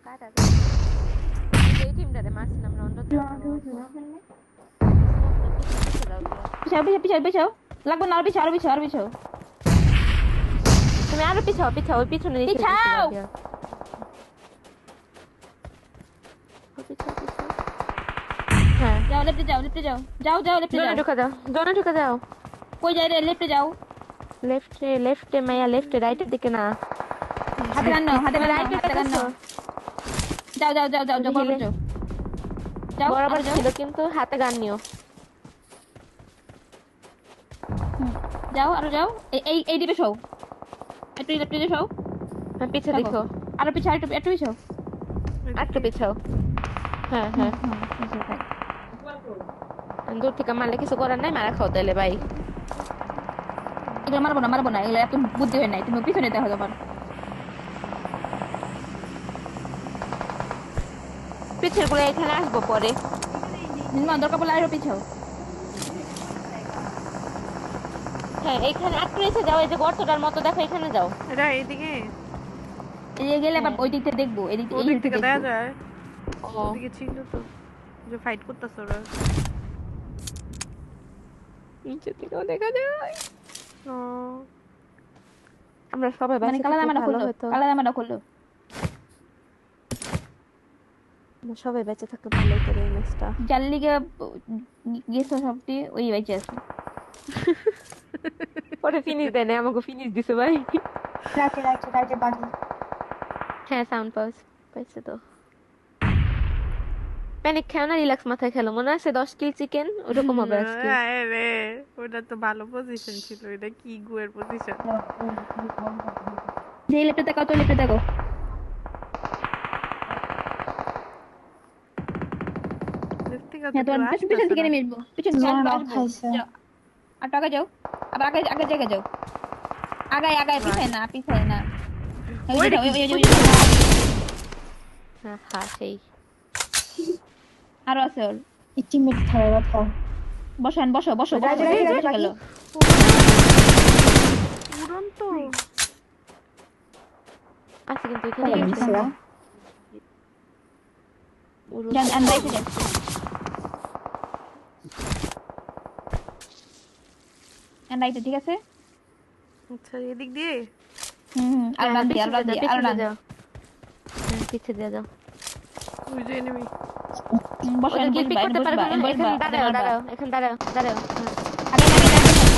কাটা এই টিমটারে মারছিলাম রন্ডো পিছাও পিছাও পিছাও পিছাও লাগবে না, আর পিছাও আর পিছাও আর পিছাও। তুমি আরো পিছাও পিছাও ওই পিছনে রেখে দিছি পিছাও বাদ হ্যাঁ যাও লেফটে যাও লেফটে যাও যাও যাও লেফটে জোনে যাও। ঢুকে যাও জোনে ঢুকে যাও কই যাই রে, লেফটে যাও। লেফটে মাইয়া লেফটে রাইটের দিকে না হাতে গান নাও, হাতে তুমি গান নাও, রাইটে হাতে গান দেখছো নাও। যাও যাও যাও যাও যাও বরাবর যাও। যাও বরাবর আরো যাও। ছিল কিন্তু হাতে গান নিও যাও আরো যাও। এই দিকে শো, একটু লেফটে শো। হ্যাঁ পিছে দেখো দেখো আরো পিছাও, একটু একটু পিছাও। একটু পিছাও হ্যাঁ হ্যাঁ পিছাও, তাই। দূর থেকে মারলে কিছু করার নাই মারা খাও তাহলে ভাই এগুলো মারবো না মারবো না, এগুলো এত বুদ্ধি হয় নাই, তুমি পিছনে দেখো তোমার। পিছের গুলো এখানে আসবো পরে দরকার পড়লে আরো পিছাও। হ্যাঁ এখানে একটু এসে যাও এই যে গর্তটার মতো দেখো এখানে যাও এটা এইদিকে এদিকে গেলে আবার হ্যাঁ ওই দিক থেকে দেখবো, এদিক এই ওদিক দিক থেকে থেকে দেখা দেখবো। যায়, ও ওদিকে ছিল তো যে ফাইট করতেছে ওরা। নিচে থেকেও দেখা যায় ও আমরা সবাই মানে বেঁচে কালা থাকলে জামাটা ভালো খুললো, হতো কালা জামাটা খুললো। আমরা সবাই বেঁচে থাকলে ভালো হতো এই ম্যাচটা যার লিগে গেছো সবটি ওই বাইচে আছে। পরে ফিনিশ দেয় না আমাকে ফিনিশ দিছে ভাই রাইটে রাইটে রাইটে বাড়ি। হ্যাঁ সাউন্ড পাইছে তো প্যানিক খেও না রিল্যাক্স মাথায় খেলো মনে আছে 10 কিল চিকেন ওরকম হবে আজকে আয় রে, ওটা তো ভালো পজিশন ছিল, এটা কি গুয়ের পজিশন। যে লেফটে তাকাও তো, লেফটে তাকাও। হ্যাঁ তোমার পিছন পিছন থেকে নেমে আসবো, পিছন থেকে আসবো নক আসবো। খাইছে। যাও আর টাকা যাও, আবার আগে আগে জায়গায় যাও। আগায় আগায়, পিছায় না পিছায় না। ওই যে যাও, ওই যে যাও। হ্যাঁ হ্যাঁ সেই আরো আছে ওর। টিমমেট ধরে কথা। বসেন বসো বসো বসো, রাইটে রাইটে রাইটে বসে বাকি। গেলো। উড়ন্ত আছে কিন্তু চলো, এখানে আছে দিছিলা। যান আন রাইটে যান। আন রাইটে, ঠিক আছে। আচ্ছা এদিক দিয়ে আরো ডান দিয়ে, আরো ডান দিয়ে, আরো ডান। যাও হ্যাঁ পিছে দিয়ে যাও ওই যে এনিমি। বসেন ওদের কিল পিক বসবা, করতে বসবা পারবে না বসবা, এখানে দাঁড়াও দাঁড়াও এখানে দাঁড়াও দাঁড়াও